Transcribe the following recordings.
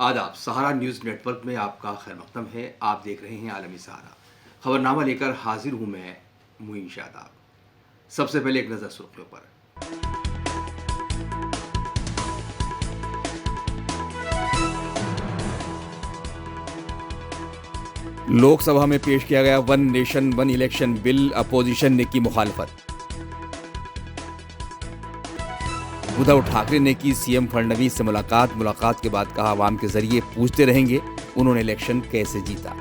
आदाब। सहारा news network में आपका खैर मकदम है। आप देख रहे हैं आलमी सहारा। खबरनामा लेकर हाजिर हूं मैं मुईन शादाब। सबसे पहले एक नज़र सुर्खियों पर। लोकसभा में पेश किया गया one nation one election bill, opposition ने की मुखालफत। उद्धव ठाकरे ने की सीएम फडणवीस से मुलाकात के बाद कहा आवाम के जरिए पूछते रहेंगे उन्होंने इलेक्शन कैसे जीता।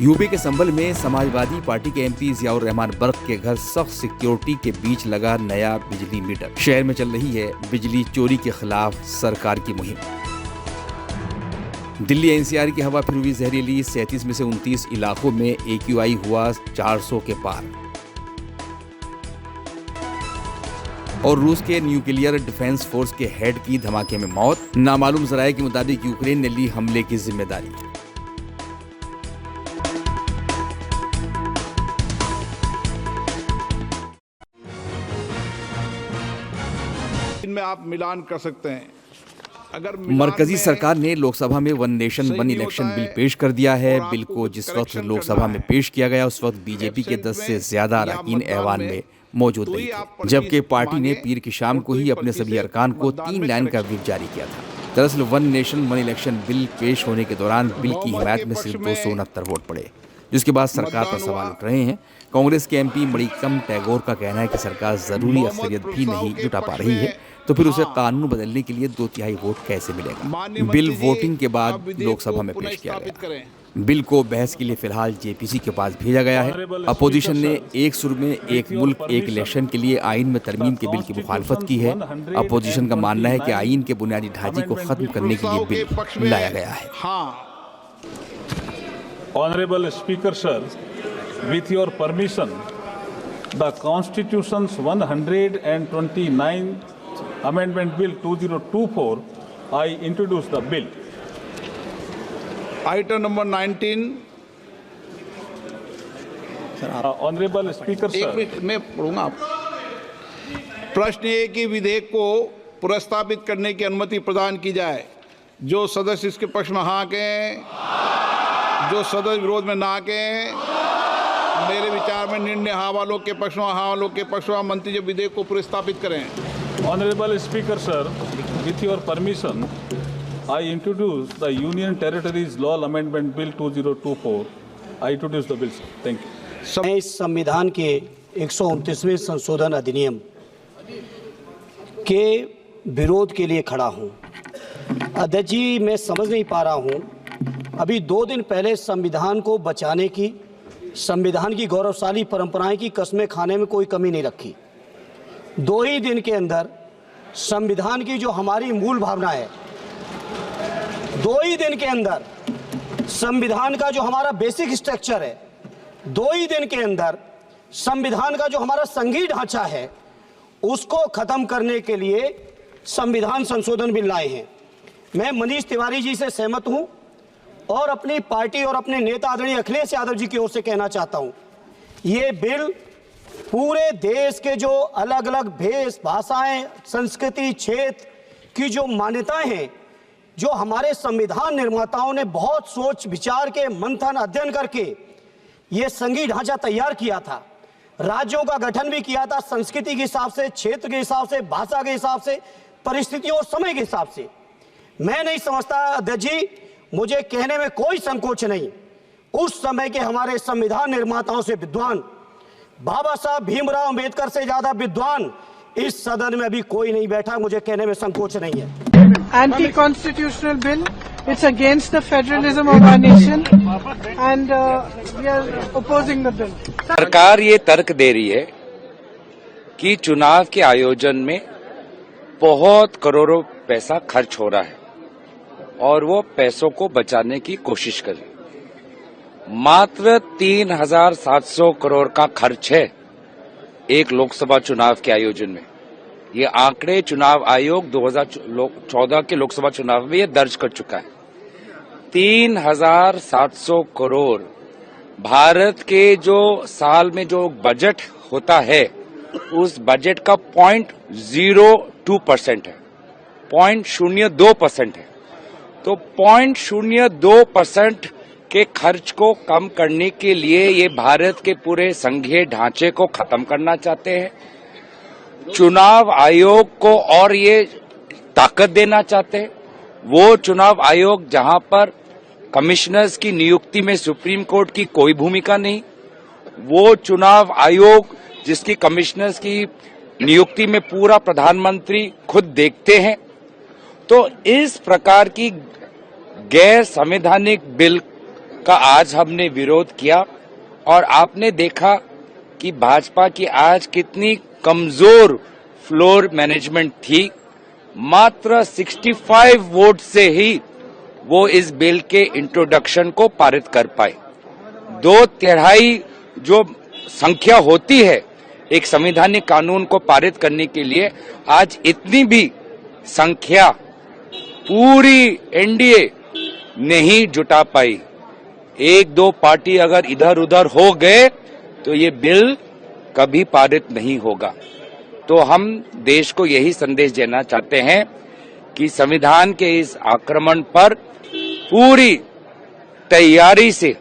यूपी के संभल में समाजवादी पार्टी के एमपी जियाउर रहमान बर्क के घर सख्त सिक्योरिटी के बीच लगा नया बिजली मीटर। शहर में चल रही है बिजली चोरी के खिलाफ सरकार की मुहिम। दिल्ली एनसीआर की हवा फिर हुई जहरीली, 37 में से 29 इलाकों में AQI हुआ 400 के पार। और रूस के न्यूक्लियर डिफेंस फोर्स के हेड की धमाके में मौत। नामालूम जराये के मुताबिक यूक्रेन ने ली हमले की जिम्मेदारी। इनमें आप मिलान कर सकते हैं। अगर मरकजी सरकार ने लोकसभा में one nation one election bill पेश कर दिया है। बिल को जिस वक्त लोकसभा में पेश किया गया उस वक्त बीजेपी के 10 से ज्यादा अरकान ऐवान में मौजूद नहीं थे, जबकि पार्टी ने पीर की शाम को ही अपने सभी अरकान को 3 लाइन का व्हिप जारी किया था। दरअसल one nation one election bill पेश होने के दौरान बिल की हिमायत में सिर्फ 269 वोट पड़े, जिसके बाद सरकार पर सवाल उठ रहे हैं। कांग्रेस के एमपी मणिकम टैगोर का कहना है कि सरकार जरूरी अक्सरियत भी नहीं जुटा पा रही है, तो फिर उसे कानून बदलने के लिए 2/3 वोट कैसे मिलेगा। बिल वोटिंग के बाद लोकसभा में पेश किया गया। बिल को बहस के लिए फिलहाल जेपीसी के पास भेजा गया है। अपोजिशन ने एक सुर में एक मुल्क एक इलेक्शन के लिए आइन में तरमीम के बिल की मुखालफत की है। अपोजिशन का मानना है कि आइन के बुनियादी ढांचे को खत्म करने के लिए बिल लाया गया है। Honorable Speaker Sir, with your permission, the Constitution's 129th Amendment Bill 2024, I introduce the bill. Item number 19. Honorable Speaker Sir. एक मिनट मैं पढ़ूंगा। प्रश्न ये कि विधेयक को पुनर्स्थापित करने की अनुमति प्रदान की जाए। जो सदस्य इसके पक्ष में हाँ कहें, जो सदस्य विरोध में ना कहें। मेरे विचार में निर्णय हाँ वालों के पक्ष में, हाँ वालों के पक्ष में मंत्री जो विधेयक को पुनर्स्थापित करें। Honorable Speaker Sir, with your permission, I introduce the Union Territories Law Amendment Bill 2024. I introduce the bill, sir. Thank you. मैं इस संविधान के 129वें संशोधन अधिनियम के विरोध के लिए खड़ा हूं। अध्यक्ष जी, मैं समझ नहीं पा रहा हूं, अभी 2 दिन पहले संविधान को बचाने की, संविधान की गौरवशाली परंपराएं की कस्में खाने में कोई कमी नहीं रखी। 2 ही दिन के अंदर संविधान की जो हमारी मूल भावना है, 2 ही दिन के अंदर संविधान का जो हमारा बेसिक स्ट्रक्चर है, 2 ही दिन के अंदर संविधान का जो हमारा संघीय ढांचा है, उसको खत्म करने के लिए संविधान संशोधन बिल लाए हैं। मैं मनीष तिवारी जी से सहमत हूं और अपनी पार्टी और अपने नेता आदरणीय अखिलेश यादव जी की ओर से कहना चाहता हूं, ये बिल पूरे देश के जो अलग अलग भेष भाषाएं, संस्कृति, क्षेत्र की जो मान्यताएं हैं, जो हमारे संविधान निर्माताओं ने बहुत सोच विचार के मंथन अध्ययन करके ये संघीय ढांचा तैयार किया था, राज्यों का गठन भी किया था, संस्कृति के हिसाब से, क्षेत्र के हिसाब से, भाषा के हिसाब से, परिस्थितियों और समय के हिसाब से। मैं नहीं समझता अध्यक्ष जी, मुझे कहने में कोई संकोच नहीं, उस समय के हमारे संविधान निर्माताओं से विद्वान, बाबा साहब भीमराव अंबेडकर से ज्यादा विद्वान इस सदन में अभी कोई नहीं बैठा। मुझे कहने में संकोच नहीं है। Anti constitutional bill, it's against the federalism of our nation and we are opposing the bill. सरकार ये तर्क दे रही है कि चुनाव के आयोजन में बहुत करोड़ों पैसा खर्च हो रहा है और वो पैसों को बचाने की कोशिश कर रही है। मात्र 3,700 करोड़ का खर्च है एक लोकसभा चुनाव के आयोजन में। ये आंकड़े चुनाव आयोग 2014 के लोकसभा चुनाव में ये दर्ज कर चुका है। 3,700 करोड़ भारत के जो साल में जो बजट होता है उस बजट का 0.02% है। 0.02% है। तो 0.02% के खर्च को कम करने के लिए ये भारत के पूरे संघीय ढांचे को खत्म करना चाहते हैं। चुनाव आयोग को और ये ताकत देना चाहते हैं। वो चुनाव आयोग जहां पर कमिश्नर्स की नियुक्ति में सुप्रीम कोर्ट की कोई भूमिका नहीं, वो चुनाव आयोग जिसकी कमिश्नर्स की नियुक्ति में पूरा प्रधानमंत्री खुद देखते हैं। तो इस प्रकार की गैर संवैधानिक बिल का आज हमने विरोध किया और आपने देखा कि भाजपा की आज कितनी कमजोर फ्लोर मैनेजमेंट थी। मात्र 65 वोट से ही वो इस बिल के इंट्रोडक्शन को पारित कर पाए। 2/3 जो संख्या होती है एक संवैधानिक कानून को पारित करने के लिए, आज इतनी भी संख्या पूरी एनडीए नहीं जुटा पाई। 1-2 पार्टी अगर इधर उधर हो गए तो ये बिल कभी पारित नहीं होगा। तो हम देश को यही संदेश देना चाहते हैं कि संविधान के इस आक्रमण पर पूरी तैयारी से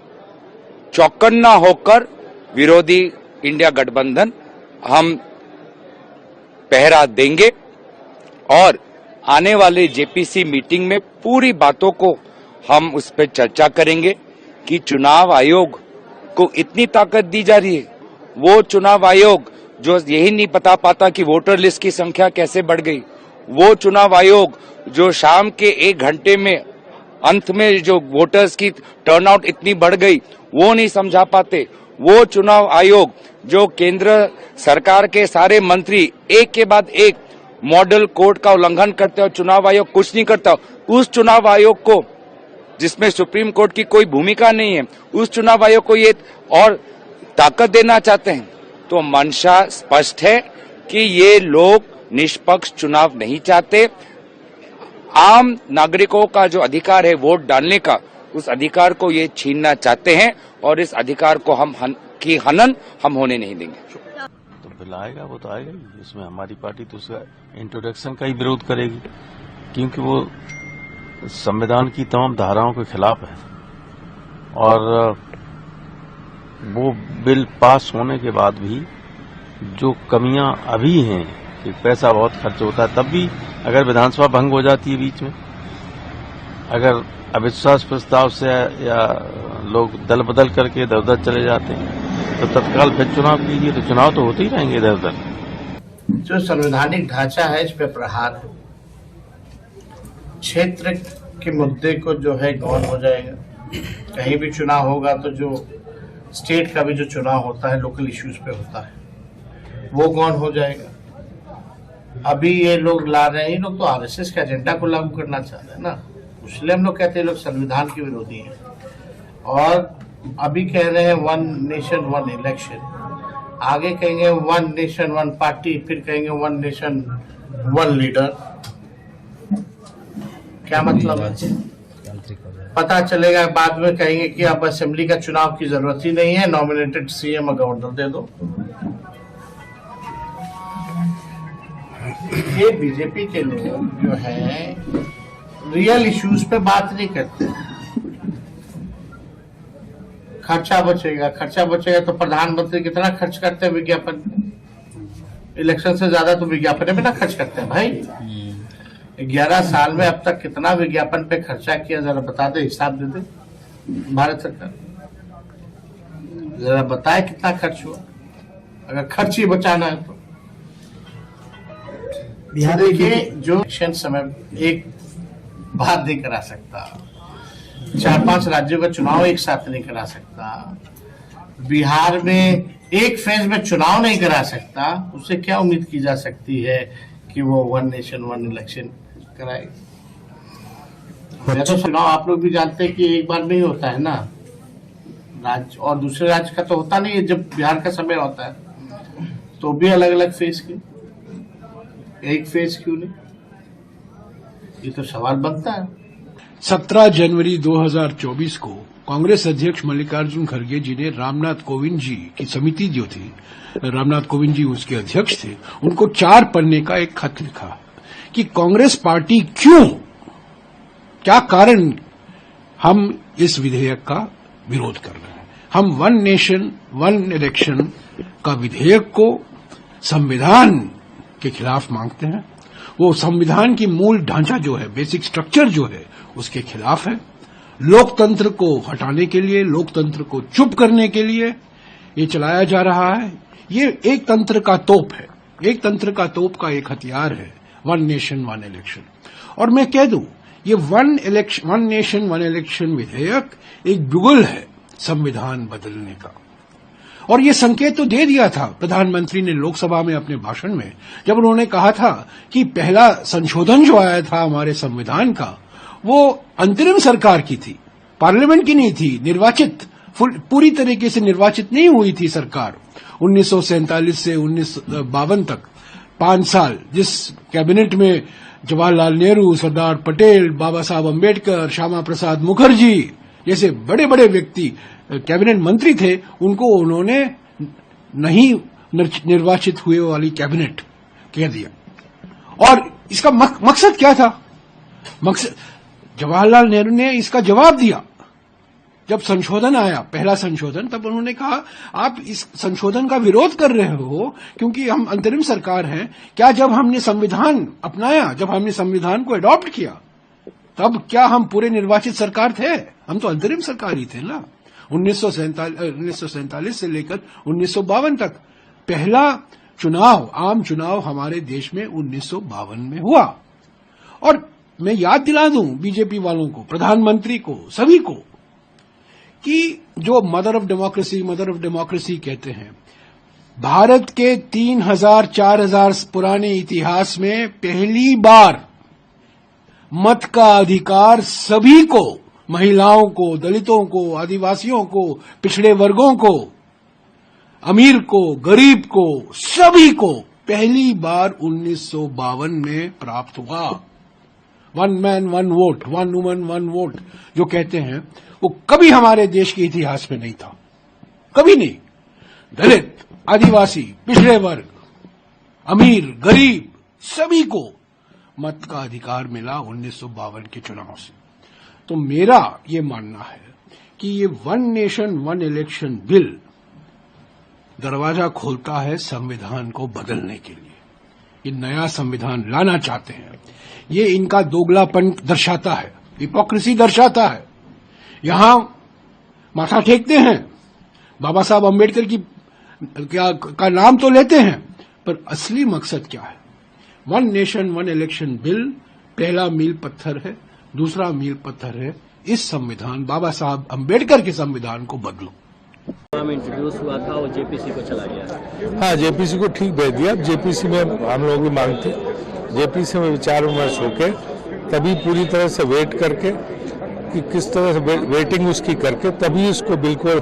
चौकन्ना होकर विरोधी इंडिया गठबंधन हम पहरा देंगे और आने वाले जेपीसी मीटिंग में पूरी बातों को हम उस पर चर्चा करेंगे कि चुनाव आयोग को इतनी ताकत दी जा रही है। वो चुनाव आयोग जो यही नहीं बता पाता कि वोटर लिस्ट की संख्या कैसे बढ़ गई, वो चुनाव आयोग जो शाम के 1 घंटे में अंत में जो वोटर्स की टर्नआउट इतनी बढ़ गई वो नहीं समझा पाते, वो चुनाव आयोग जो केंद्र सरकार के सारे मंत्री एक के बाद एक मॉडल कोड का उल्लंघन करते और चुनाव आयोग कुछ नहीं करता, उस चुनाव आयोग को जिसमें सुप्रीम कोर्ट की कोई भूमिका नहीं है, उस चुनाव आयोग को ये और ताकत देना चाहते हैं। तो मंशा स्पष्ट है कि ये लोग निष्पक्ष चुनाव नहीं चाहते। आम नागरिकों का जो अधिकार है वोट डालने का, उस अधिकार को ये छीनना चाहते हैं और इस अधिकार को हनन हम होने नहीं देंगे। तो बिल आएगा, वो तो आएगा ही। इसमें हमारी पार्टी तो उसका इंट्रोडक्शन का ही विरोध करेगी, क्योंकि वो संविधान की तमाम धाराओं के खिलाफ है। और वो बिल पास होने के बाद भी जो कमियां अभी हैं कि पैसा बहुत खर्च होता है, तब भी अगर विधानसभा भंग हो जाती है बीच में, अगर अविश्वास प्रस्ताव से या लोग दल बदल करके इधर उधर चले जाते हैं तो तत्काल फिर चुनाव कीजिए, तो चुनाव तो होते ही रहेंगे इधर उधर। जो संवैधानिक ढांचा है इस पे प्रहार है। क्षेत्र के मुद्दे को जो है गौन हो जाएगा। कहीं भी चुनाव होगा तो जो स्टेट का भी जो चुनाव होता है लोकल इश्यूज पे होता है वो गौन हो जाएगा। अभी ये लोग ला रहे हैं, ये लोग तो आरएसएस के एजेंडा को लागू करना चाहते हैं ना, इसलिए हम लोग कहते हैं लोग संविधान के विरोधी हैं। और अभी कह रहे हैं 1 नेशन 1 इलेक्शन, आगे कहेंगे 1 नेशन 1 पार्टी, फिर कहेंगे 1 नेशन 1 लीडर। क्या मतलब है? पता चलेगा बाद में कहेंगे कि अब असेंबली का चुनाव की जरूरत ही नहीं है, नॉमिनेटेड सीएम और गवर्नर दे दो। ये बीजेपी के लोग जो है रियल इश्यूज पे बात नहीं करते। खर्चा बचेगा तो प्रधानमंत्री कितना खर्च करते हैं विज्ञापन, इलेक्शन से ज्यादा तो विज्ञापन में ना खर्च करते हैं भाई। 11 साल में अब तक कितना विज्ञापन पे खर्चा किया, जरा बता दे, हिसाब दे दे भारत सरकार, जरा बताए कितना खर्च हुआ, अगर खर्च ही बचाना है तो। देखिए जो इलेक्शन समय एक बात नहीं करा सकता, 4-5 राज्यों का चुनाव एक साथ नहीं करा सकता, बिहार में एक फेज में चुनाव नहीं करा सकता, उससे क्या उम्मीद की जा सकती है कि वो 1 नेशन 1 इलेक्शन कराएगा? तो चुनाव आप लोग भी जानते हैं कि एक बार नहीं होता है ना, राज्य और दूसरे राज्य का तो होता नहीं है। जब बिहार का समय होता है तो भी अलग अलग फेज क्यों, एक फेज क्यों नहीं? ये तो सवाल बनता है। 17 जनवरी 2024 को कांग्रेस अध्यक्ष मल्लिकार्जुन खड़गे जी ने रामनाथ कोविंद जी की समिति जो थी, रामनाथ कोविंद जी उसके अध्यक्ष थे, उनको 4 पन्ने का एक खत लिखा कि कांग्रेस पार्टी क्यों, क्या कारण हम इस विधेयक का विरोध कर रहे हैं। हम वन नेशन वन इलेक्शन का विधेयक को संविधान के खिलाफ मांगते हैं। वो संविधान की मूल ढांचा जो है, बेसिक स्ट्रक्चर जो है, उसके खिलाफ है। लोकतंत्र को हटाने के लिए, लोकतंत्र को चुप करने के लिए ये चलाया जा रहा है। ये एक तंत्र का तोप है, एक तंत्र का तोप का एक हथियार है वन नेशन वन इलेक्शन। और मैं कह दूं, ये वन नेशन वन इलेक्शन विधेयक एक बुगल है संविधान बदलने का। और ये संकेत तो दे दिया था प्रधानमंत्री ने लोकसभा में अपने भाषण में, जब उन्होंने कहा था कि पहला संशोधन जो आया था हमारे संविधान का, वो अंतरिम सरकार की थी, पार्लियामेंट की नहीं थी, निर्वाचित, पूरी तरीके से निर्वाचित नहीं हुई थी सरकार। 1947 से 1952 तक 5 साल, जिस कैबिनेट में जवाहरलाल नेहरू, सरदार पटेल, बाबा साहब अम्बेडकर, श्यामा प्रसाद मुखर्जी जैसे बड़े बड़े व्यक्ति कैबिनेट मंत्री थे, उनको उन्होंने नहीं निर्वाचित हुए वाली कैबिनेट कह दिया। और इसका मकसद क्या था? मकसद, जवाहरलाल नेहरू ने इसका जवाब दिया जब संशोधन आया, पहला संशोधन, तब उन्होंने कहा आप इस संशोधन का विरोध कर रहे हो क्योंकि हम अंतरिम सरकार हैं। क्या जब हमने संविधान अपनाया, जब हमने संविधान को अडॉप्ट किया, तब क्या हम पूरे निर्वाचित सरकार थे? हम तो अंतरिम सरकार ही थे ना। 1947 से लेकर 1952 तक पहला चुनाव, आम चुनाव हमारे देश में 1952 में हुआ। और मैं याद दिला दूं बीजेपी वालों को, प्रधानमंत्री को, सभी को, कि जो मदर ऑफ डेमोक्रेसी कहते हैं, भारत के 3000-4000 पुराने इतिहास में पहली बार मत का अधिकार सभी को, महिलाओं को, दलितों को, आदिवासियों को, पिछड़े वर्गों को, अमीर को, गरीब को, सभी को पहली बार 1952 में प्राप्त हुआ। One man one vote, one woman one vote जो कहते हैं, वो कभी हमारे देश के इतिहास में नहीं था, कभी नहीं। दलित, आदिवासी, पिछड़े वर्ग, अमीर, गरीब, सभी को मत का अधिकार मिला 1952 के चुनाव से। तो मेरा ये मानना है कि ये one nation one election bill दरवाजा खोलता है संविधान को बदलने के लिए। ये नया संविधान लाना चाहते हैं, ये इनका दोगलापन दर्शाता है, हिपोक्रेसी दर्शाता है। यहां माथा टेकते हैं, बाबा साहब अम्बेडकर की का नाम तो लेते हैं, पर असली मकसद क्या है? One nation one election bill पहला मील पत्थर है, दूसरा मील पत्थर है इस संविधान, बाबा साहब अम्बेडकर के संविधान को बदलो। में इंट्रोड्यूस हुआ था और जेपीसी को चला गया। हाँ, जेपीसी को ठीक भेज दिया। जेपीसी में हम लोग भी मांगते, जेपीसी में विचार विमर्श होकर तभी पूरी तरह से वेट करके कि किस तरह से वेटिंग उसकी करके तभी उसको बिल्कुल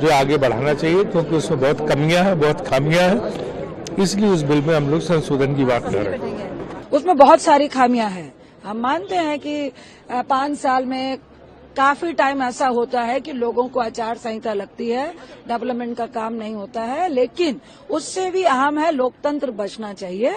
जो आगे बढ़ाना चाहिए, क्योंकि उसमें बहुत कमियां हैं, बहुत खामियां हैं। इसलिए उस बिल में हम लोग संशोधन की बात कर रहे हैं। उसमें बहुत सारी खामियां हैं। हम मानते हैं कि 5 साल में काफी टाइम ऐसा होता है कि लोगों को आचार संहिता लगती है, डेवलपमेंट का काम नहीं होता है, लेकिन उससे भी अहम है लोकतंत्र बचना चाहिए।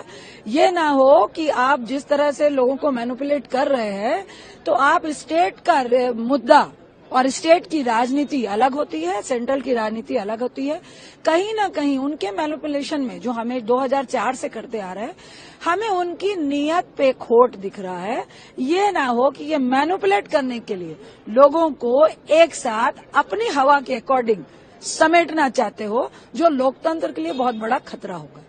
ये ना हो कि आप जिस तरह से लोगों को मैनिपुलेट कर रहे हैं, तो आप स्टेट का मुद्दा और स्टेट की राजनीति अलग होती है, सेंट्रल की राजनीति अलग होती है। कहीं ना कहीं उनके मैनिपुलेशन में, जो हमें 2004 से करते आ रहे हैं, हमें उनकी नीयत पे खोट दिख रहा है। ये ना हो कि ये मैनिपुलेट करने के लिए लोगों को एक साथ अपनी हवा के अकॉर्डिंग समेटना चाहते हो, जो लोकतंत्र के लिए बहुत बड़ा खतरा होगा।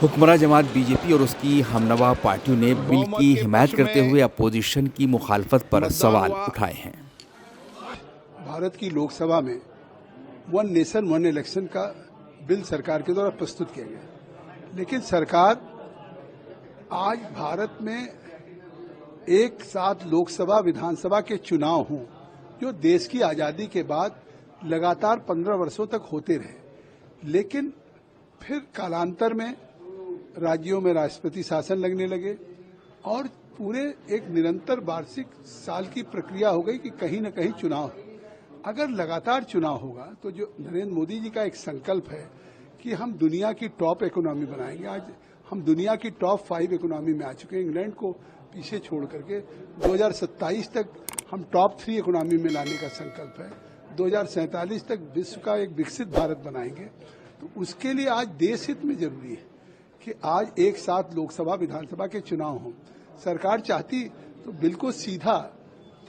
हुक्मरान जमात बीजेपी और उसकी हमनवा पार्टियों ने बिल की हिमायत करते हुए अपोजिशन की मुखालफत पर सवाल उठाए हैं। भारत की लोकसभा में वन नेशन वन इलेक्शन का बिल सरकार के द्वारा प्रस्तुत किया गया, लेकिन सरकार आज भारत में एक साथ लोकसभा विधानसभा के चुनाव हों, जो देश की आजादी के बाद लगातार 15 वर्षों तक होते रहे, लेकिन फिर कालांतर में राज्यों में राष्ट्रपति शासन लगने लगे और पूरे एक निरंतर वार्षिक साल की प्रक्रिया हो गई कि कहीं न कहीं चुनाव। अगर लगातार चुनाव होगा तो जो नरेंद्र मोदी जी का एक संकल्प है कि हम दुनिया की टॉप इकोनॉमी बनाएंगे। आज हम दुनिया की टॉप 5 इकोनॉमी में आ चुके हैं, इंग्लैंड को पीछे छोड़ करके। 2027 तक हम टॉप 3 इकोनॉमी में लाने का संकल्प है। 2047 तक विश्व का एक विकसित भारत बनाएंगे। तो उसके लिए आज देश हित में जरूरी है कि आज एक साथ लोकसभा विधानसभा के चुनाव हों। सरकार चाहती तो बिल को सीधा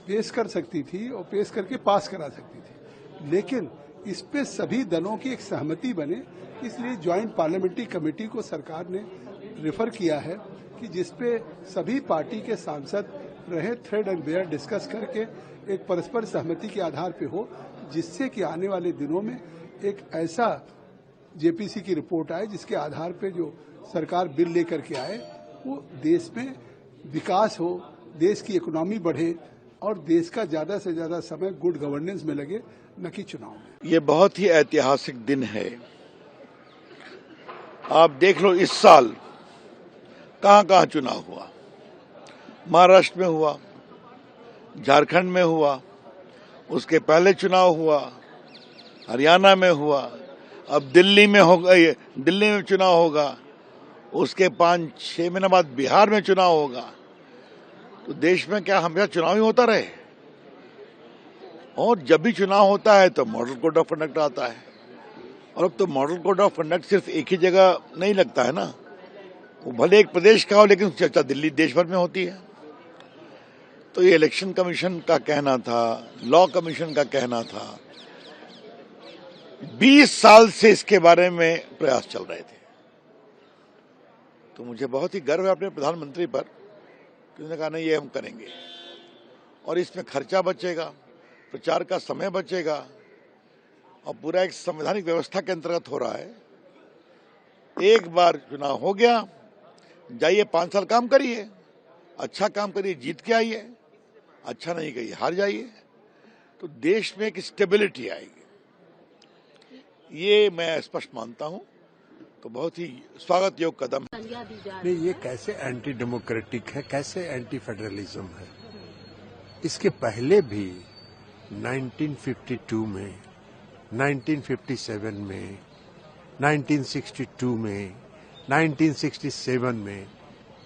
पेश कर सकती थी और पेश करके पास करा सकती थी, लेकिन इस पे सभी दलों की एक सहमति बने, इसलिए ज्वाइंट पार्लियामेंट्री कमेटी को सरकार ने रेफर किया है कि जिसपे सभी पार्टी के सांसद रहे, थ्रेड एंड बेयर डिस्कस करके एक परस्पर सहमति के आधार पे हो, जिससे कि आने वाले दिनों में एक ऐसा जेपीसी की रिपोर्ट आए जिसके आधार पे जो सरकार बिल लेकर के आए वो देश में विकास हो, देश की इकोनॉमी बढ़े और देश का ज्यादा से ज्यादा समय गुड गवर्नेंस में लगे, न कि चुनाव में। ये बहुत ही ऐतिहासिक दिन है। आप देख लो इस साल कहां कहां चुनाव हुआ। महाराष्ट्र में हुआ, झारखंड में हुआ, उसके पहले चुनाव हुआ, हरियाणा में हुआ, अब दिल्ली में होगा, दिल्ली में चुनाव होगा, उसके 5-6 महीने बाद बिहार में चुनाव होगा। तो देश में क्या हमेशा चुनाव ही होता रहे? और जब भी चुनाव होता है तो मॉडल कोड ऑफ कंडक्ट आता है, और अब तो मॉडल कोड ऑफ कंडक्ट सिर्फ एक ही जगह नहीं लगता है ना, वो भले एक प्रदेश का हो लेकिन चर्चा दिल्ली देश भर में होती है। तो ये इलेक्शन कमीशन का कहना था, लॉ कमीशन का कहना था, 20 साल से इसके बारे में प्रयास चल रहे थे। तो मुझे बहुत ही गर्व है अपने प्रधानमंत्री पर, उसने कहा नहीं ये हम करेंगे, और इसमें खर्चा बचेगा, प्रचार का समय बचेगा, और पूरा एक संवैधानिक व्यवस्था के अंतर्गत हो रहा है। एक बार चुनाव हो गया, जाइए 5 साल काम करिए, अच्छा काम करिए, जीत के आइए, अच्छा नहीं करिए हार जाइए, तो देश में एक स्टेबिलिटी आएगी। ये मैं स्पष्ट मानता हूं, तो बहुत ही स्वागत योग्य कदम है। नहीं, ये कैसे एंटी डेमोक्रेटिक है, कैसे एंटी फेडरलिज्म है। इसके पहले भी 1952 में, 1957 में, 1962 में, 1967 में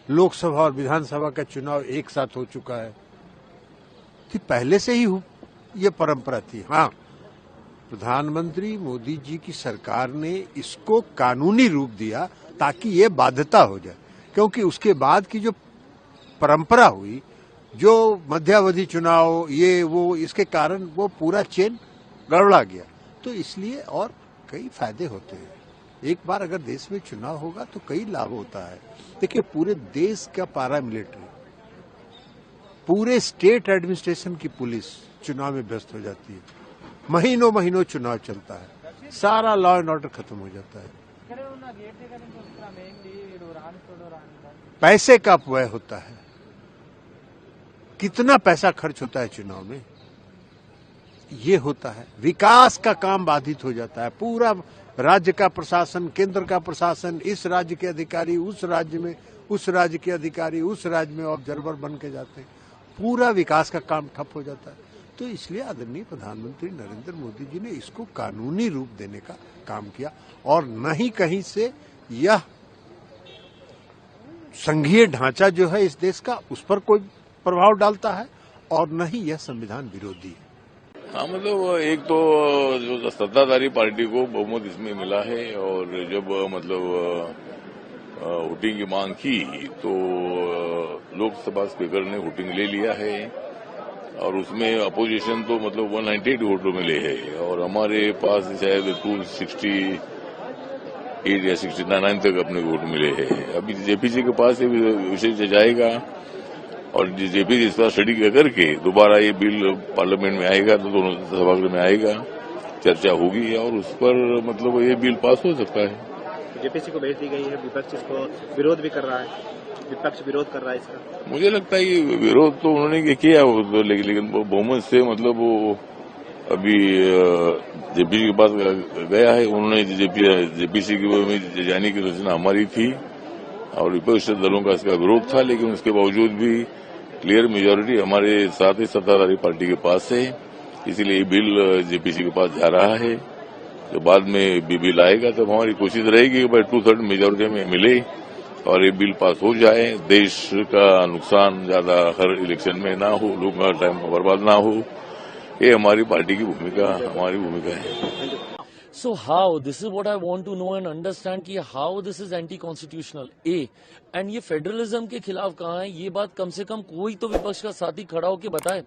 लोकसभा और विधानसभा का चुनाव एक साथ हो चुका है। कि पहले से ही ये परंपरा थी। हाँ, प्रधानमंत्री मोदी जी की सरकार ने इसको कानूनी रूप दिया ताकि ये बाध्यता हो जाए, क्योंकि उसके बाद की जो परंपरा हुई, जो मध्यावधि चुनाव ये वो, इसके कारण वो पूरा चेन गड़बड़ा गया। तो इसलिए और कई फायदे होते हैं। एक बार अगर देश में चुनाव होगा तो कई लाभ होता है। देखिए, पूरे देश का पैरामिलिट्री, पूरे स्टेट एडमिनिस्ट्रेशन की पुलिस चुनाव में व्यस्त हो जाती है। महीनों महीनों चुनाव चलता है, सारा लॉ एंड ऑर्डर खत्म हो जाता है, पैसे का अपव्यय होता है। कितना पैसा खर्च होता है चुनाव में, ये होता है। विकास का काम बाधित हो जाता है। पूरा राज्य का प्रशासन, केंद्र का प्रशासन, इस राज्य के अधिकारी उस राज्य में, उस राज्य के अधिकारी उस राज्य में ऑब्जर्वर बन के जाते हैं। पूरा विकास का काम ठप हो जाता है। तो इसलिए आदरणीय प्रधानमंत्री नरेंद्र मोदी जी ने इसको कानूनी रूप देने का काम किया, और न ही कहीं से यह संघीय ढांचा जो है इस देश का, उस पर कोई प्रभाव डालता है, और न ही यह संविधान विरोधी है। हाँ, मतलब एक तो जो सत्ताधारी पार्टी को बहुमत इसमें मिला है, और जब मतलब वोटिंग की मांग की तो लोकसभा स्पीकर ने वोटिंग ले लिया है, और उसमें अपोजिशन तो मतलब 198 वोटों मिले हैं, और हमारे पास शायद 268 या 69 तक अपने वोट मिले हैं। अभी जेपीसी के पास ये विषय जाएगा, और जेपीसी इस पर स्टडी करके दोबारा ये बिल पार्लियामेंट में आएगा, तो दोनों सभागृह में आएगा, चर्चा होगी, और उस पर मतलब ये बिल पास हो सकता है। जेपीसी को भेज दी गई है, विपक्ष इसको विरोध भी कर रहा है, विपक्ष विरोध कर रहा है इसका। मुझे लगता है कि विरोध तो उन्होंने किया वो तो, लेकिन बहुमत से मतलब वो अभी जेपीसी के पास गया है। उन्होंने जेपीसी की जाने की सूचना हमारी थी, और विपक्ष दलों का इसका विरोध था, लेकिन उसके बावजूद भी क्लियर मेजोरिटी हमारे साथ ही सत्ताधारी पार्टी के पास है, इसीलिए ये बिल जेपीसी के पास जा रहा है, तो बाद में बिल आएगा तब हमारी कोशिश रहेगी कि भाई 2/3 मेजॉरिटी में मिले और ये बिल पास हो जाए, देश का नुकसान ज्यादा हर इलेक्शन में ना हो, लोगों का टाइम बर्बाद ना हो। ये हमारी पार्टी की भूमिका, हमारी भूमिका है। So how, this is what I want to know and understand कि how this is anti-constitutional, A, and ये फेडरलिज्म के खिलाफ कहाँ है, ये बात कम से कम कोई तो विपक्ष का साथी खड़ा होकर बताए।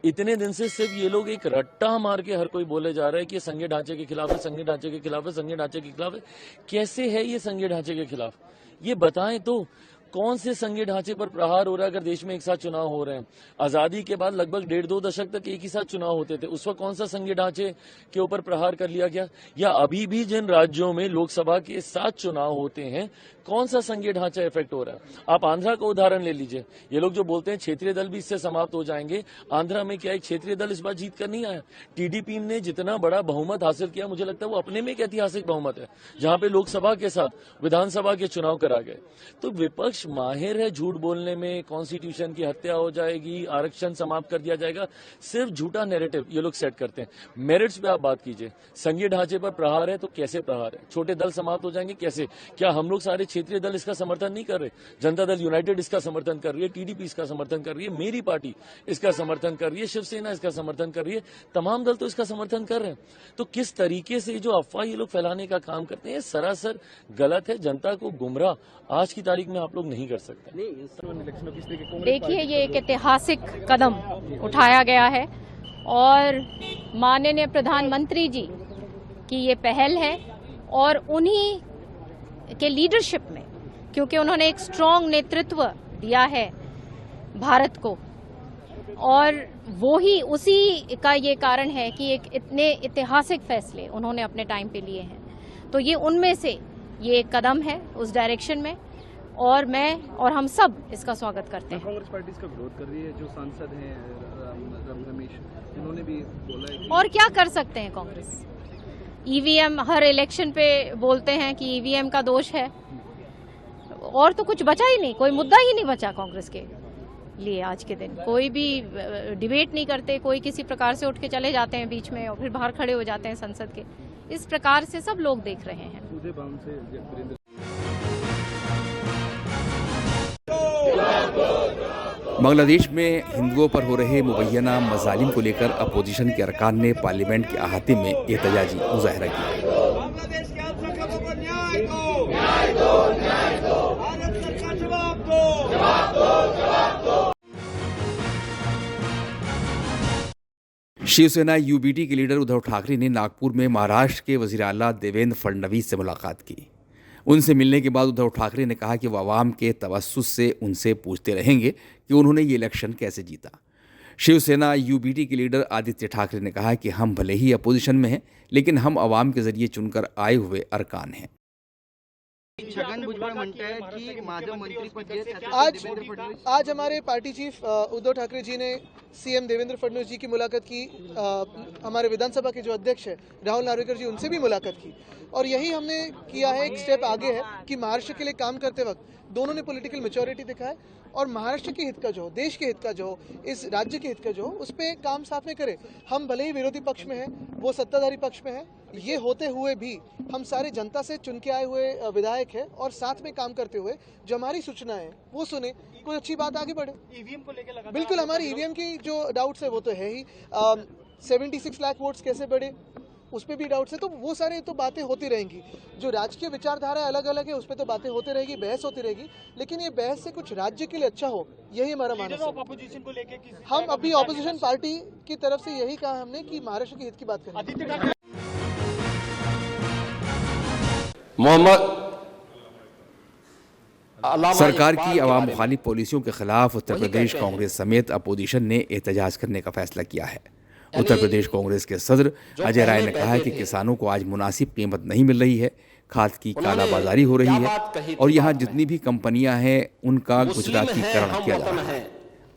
इतने दिन से सिर्फ ये लोग एक रट्टा मार के हर कोई बोले जा रहे हैं कि संघीय ढांचे के खिलाफ है, संघीय ढांचे के खिलाफ है, संघीय ढांचे के खिलाफ है। कैसे है ये संघीय ढांचे के खिलाफ, ये बताएं तो। कौन से संघीय ढांचे पर प्रहार हो रहा है अगर देश में एक साथ चुनाव हो रहे हैं? आजादी के बाद लगभग 1.5-2 दशक तक एक ही साथ चुनाव होते थे, उस वक्त कौन सा संघीय ढांचे के ऊपर प्रहार कर लिया गया? या अभी भी जिन राज्यों में लोकसभा के साथ चुनाव होते हैं कौन सा संघीय ढांचा इफेक्ट हो रहा है? आप आंध्रा का उदाहरण ले लीजिए। ये लोग जो बोलते हैं क्षेत्रीय दल भी इससे समाप्त हो जाएंगे, आंध्रा में क्या एक क्षेत्रीय दल इस बार जीत कर नहीं आया? टीडीपी ने जितना बड़ा बहुमत हासिल किया, मुझे लगता है वो अपने में एक ऐतिहासिक बहुमत है, जहां पे लोकसभा के साथ विधानसभा के चुनाव करा गए। तो विपक्ष माहिर है झूठ बोलने में, कॉन्स्टिट्यूशन की हत्या हो जाएगी, आरक्षण समाप्त कर दिया जाएगा, सिर्फ झूठा नैरेटिव ये लोग सेट करते हैं। मेरिट्स पे आप बात कीजिए, संघीय ढांचे पर प्रहार है तो कैसे प्रहार है? छोटे दल समाप्त हो जाएंगे कैसे? क्या हम लोग सारे क्षेत्रीय दल इसका समर्थन नहीं कर रहे? जनता दल यूनाइटेड इसका समर्थन कर रही है, टीडीपी इसका समर्थन कर रही है, मेरी पार्टी इसका समर्थन कर रही है, शिवसेना इसका समर्थन कर रही है, तमाम दल तो इसका समर्थन कर रहे हैं। तो किस तरीके से जो अफवाह ये लोग फैलाने का काम करते हैं, सरासर गलत है। जनता को गुमराह आज की तारीख में आप लोग नहीं कर सकते। देखिए, ये एक ऐतिहासिक कदम उठाया गया है और माननीय प्रधानमंत्री जी की ये पहल है और उन्हीं के लीडरशिप में, क्योंकि उन्होंने एक स्ट्रांग नेतृत्व दिया है भारत को, और वो ही उसी का ये कारण है कि एक इतने ऐतिहासिक फैसले उन्होंने अपने टाइम पे लिए हैं। तो ये उनमें से ये एक कदम है उस डायरेक्शन में, और मैं और हम सब इसका स्वागत करते हैं। कांग्रेस पार्टी इसका विरोध कर रही है, जो सांसद हैं रमेश, इन्होंने भी बोला है कि और क्या कर सकते हैं कांग्रेस? ईवीएम हर इलेक्शन पे बोलते हैं कि ईवीएम का दोष है, और तो कुछ बचा ही नहीं, कोई मुद्दा ही नहीं बचा कांग्रेस के लिए। आज के दिन कोई भी डिबेट नहीं करते, कोई किसी प्रकार से उठ के चले जाते हैं बीच में और फिर बाहर खड़े हो जाते हैं संसद के। इस प्रकार से सब लोग देख रहे हैं। बांग्लादेश में हिंदुओं पर हो रहे मुबैना मजालिम को लेकर अपोजिशन के अरकान ने पार्लियामेंट के अहाते में एहतजाजी मुजाहरा किया। शिवसेना यूबीटी के लीडर उद्धव ठाकरे ने नागपुर में महाराष्ट्र के वजीर आला देवेंद्र फडणवीस से मुलाकात की। उनसे मिलने के बाद उद्धव ठाकरे ने कहा कि वह आवाम के तवस्सुस से उनसे पूछते रहेंगे कि उन्होंने ये इलेक्शन कैसे जीता। शिवसेना यूबीटी के लीडर आदित्य ठाकरे ने कहा कि हम भले ही अपोजिशन में हैं, लेकिन हम आवाम के जरिए चुनकर आए हुए अरकान हैं। छगन भुजबळ म्हणतायत की माझं मंत्रिपद आज हमारे पार्टी चीफ उद्धव ठाकरे जी ने सीएम देवेंद्र फडणवीस जी की मुलाकात की, हमारे विधानसभा के जो अध्यक्ष है राहुल नार्वेकर जी, उनसे भी मुलाकात की, और यही हमने किया है। एक स्टेप आगे है कि महाराष्ट्र के लिए काम करते वक्त दोनों ने पॉलिटिकल मैच्योरिटी दिखाए और महाराष्ट्र के हित का जो हो, देश के हित का जो हो, इस राज्य के हित का जो हो, उस पर काम साथ में करें। हम भले ही विरोधी पक्ष में हैं, वो सत्ताधारी पक्ष में है, ये होते हुए भी हम सारे जनता से चुन के आए हुए विधायक हैं और साथ में काम करते हुए जो हमारी सूचनाएं हैं वो सुने, कोई अच्छी बात आगे बढ़े। ईवीएम को लेकर बिल्कुल हमारी ईवीएम की जो डाउट्स है वो तो है ही, 76 लाख वोट्स कैसे बढ़े उस पर भी डाउट्स है, तो वो सारे तो बातें होती रहेंगी। जो राजकीय विचारधारा अलग अलग है उस पर तो बातें होती रहेगी, बहस होती रहेगी, लेकिन ये बहस से कुछ राज्य के लिए अच्छा हो, यही हमारा मानस है। हम अभी ऑपोजिशन पार्टी की तरफ से यही कहा हमने कि महाराष्ट्र के हित की बात करें। सरकार की अवाम मुखालिफ पॉलिसियों के खिलाफ उत्तर प्रदेश कांग्रेस समेत अपोजिशन ने एहतजाज करने का फैसला किया है। उत्तर प्रदेश कांग्रेस के सदर अजय राय ने कहा है कि किसानों को आज मुनासिब कीमत नहीं मिल रही है, खाद की कालाबाजारी हो रही है और यहाँ जितनी भी कंपनियां हैं उनका गुजरातीकरण किया जा रहा है।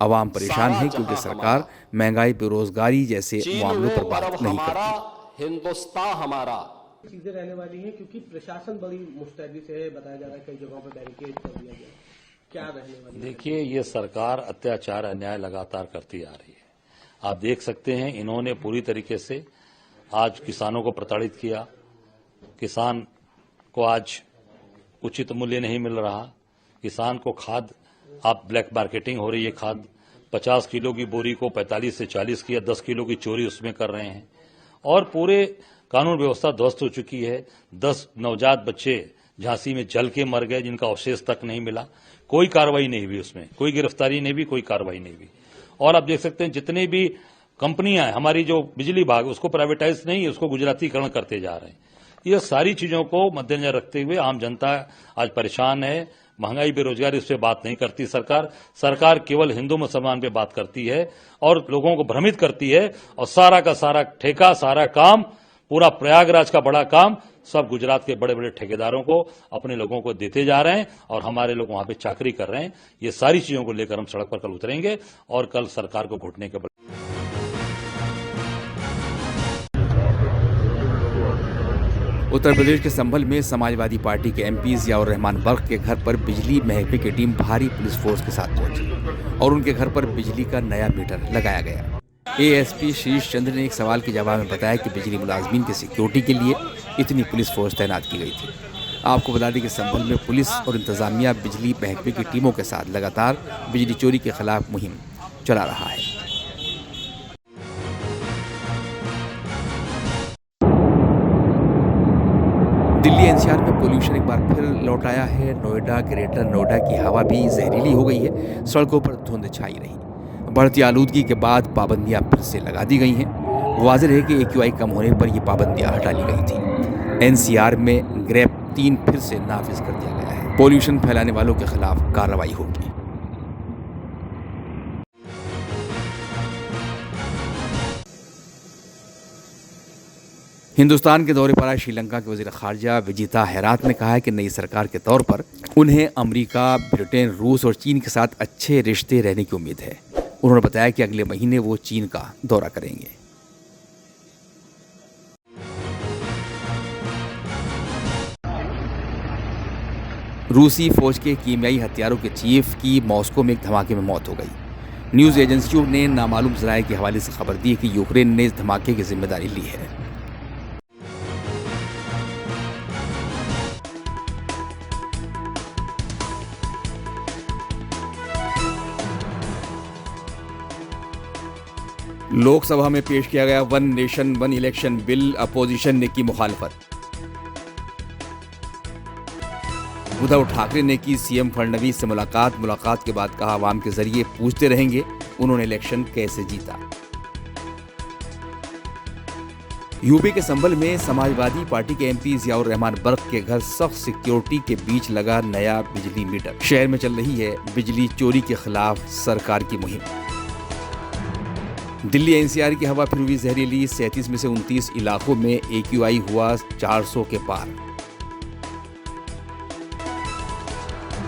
अवाम परेशान है क्योंकि सरकार महंगाई, बेरोजगारी जैसे मामलों पर बात नहीं करती। हिंदुस्तान हमारा चीजें रहने वाली हैं, क्योंकि प्रशासन बड़ी मुस्तैदी से बताया जा रहा है, कई जगहों पर बैरिकेड कर दिया गया, क्या रहने वाली? देखिए, ये सरकार अत्याचार अन्याय लगातार करती आ रही है। आप देख सकते हैं इन्होंने पूरी तरीके से आज किसानों को प्रताड़ित किया, किसान को आज उचित मूल्य नहीं मिल रहा। किसान को खाद, आप ब्लैक मार्केटिंग हो रही है, खाद 50 किलो की बोरी को 45 से 40 की या 10 किलो की चोरी उसमें कर रहे हैं और पूरे कानून व्यवस्था ध्वस्त हो चुकी है। 10 नवजात बच्चे झांसी में जल के मर गए जिनका अवशेष तक नहीं मिला। कोई कार्रवाई नहीं हुई, उसमें कोई गिरफ्तारी नहीं हुई, कोई कार्रवाई नहीं हुई। और आप देख सकते हैं जितने भी कंपनियां हैं, हमारी जो बिजली विभाग उसको प्राइवेटाइज नहीं, उसको गुजरातीकरण करते जा रहे हैं। ये सारी चीजों को मद्देनजर रखते हुए आम जनता आज परेशान है। महंगाई, बेरोजगारी, इस पे बात नहीं करती सरकार केवल हिंदू मुसलमान पे बात करती है और लोगों को भ्रमित करती है और सारा का सारा ठेका, सारा काम, पूरा प्रयागराज का बड़ा काम सब गुजरात के बड़े बड़े ठेकेदारों को, अपने लोगों को देते जा रहे हैं और हमारे लोग वहां पे चाकरी कर रहे हैं। ये सारी चीजों को लेकर हम सड़क पर कल उतरेंगे और कल सरकार को घुटने के बल। उत्तर प्रदेश के संभल में समाजवादी पार्टी के एमपी जियाउर रहमान बर्क के घर पर बिजली महकमे की टीम भारी पुलिस फोर्स के साथ पहुंची और उनके घर पर बिजली का नया मीटर लगाया गया। एएसपी शीर्ष चंद्र ने एक सवाल के जवाब में बताया कि बिजली मुलाजमीन की सिक्योरिटी के लिए इतनी पुलिस फोर्स तैनात की गई थी। आपको बता दें कि संभल में पुलिस और इंतजामिया बिजली महकमे की टीमों के साथ लगातार बिजली चोरी के खिलाफ मुहिम चला रहा है। दिल्ली एनसीआर में पोल्यूशन एक बार फिर लौट आया है। नोएडा, ग्रेटर नोएडा की हवा भी जहरीली हो गई है। सड़कों पर धुंध छाई रही। बढ़ती आलूदगी के बाद पाबंदियां फिर से लगा दी गई हैं। वाज़ेह है कि AQI कम होने पर ये पाबंदियां हटा ली गई थी। एनसीआर में ग्रेप 3 फिर से नाफिज कर दिया गया है। पोल्यूशन फैलाने वालों के खिलाफ कार्रवाई होगी। हिंदुस्तान के दौरे पर आए श्रीलंका के वज़ीर ख़ारजा विजिता हेरात ने कहा है कि नई सरकार के तौर पर उन्हें अमेरिका, ब्रिटेन, रूस और चीन के साथ अच्छे रिश्ते रहने की उम्मीद है। उन्होंने बताया कि अगले महीने वो चीन का दौरा करेंगे। रूसी फौज के कीमियाई हथियारों के चीफ की मॉस्को में एक धमाके में मौत हो गई। न्यूज़ एजेंसियों ने नामालूम ज़राए के हवाले से खबर दी है कि यूक्रेन ने इस धमाके की जिम्मेदारी ली है। लोकसभा में पेश किया गया one nation one election bill, opposition ने की मुखालफत। उद्धव ठाकरे ने की सीएम फडणवीस से मुलाकात के बाद कहा आवाम के जरिए पूछते रहेंगे उन्होंने इलेक्शन कैसे जीता। यूपी के संभल में समाजवादी पार्टी के एमपी जियाउर रहमान बर्क के घर सख्त सिक्योरिटी के बीच लगा नया बिजली मीटर। शहर में चल रही है बिजली चोरी के खिलाफ सरकार की मुहिम। दिल्ली एनसीआर की हवा फिर हुई जहरीली। 37 में से 29 इलाकों में AQI हुआ 400 के पार।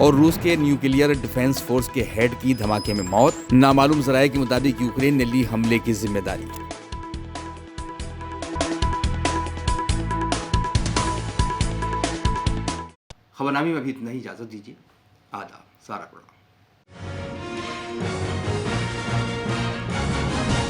और रूस के न्यूक्लियर डिफेंस फोर्स के हेड की धमाके में मौत। नामालूम जराये के मुताबिक यूक्रेन ने ली हमले की जिम्मेदारी। खबरनामे में अभी इतना ही, इजाजत दीजिए। आदाब, सारा प्रणाम।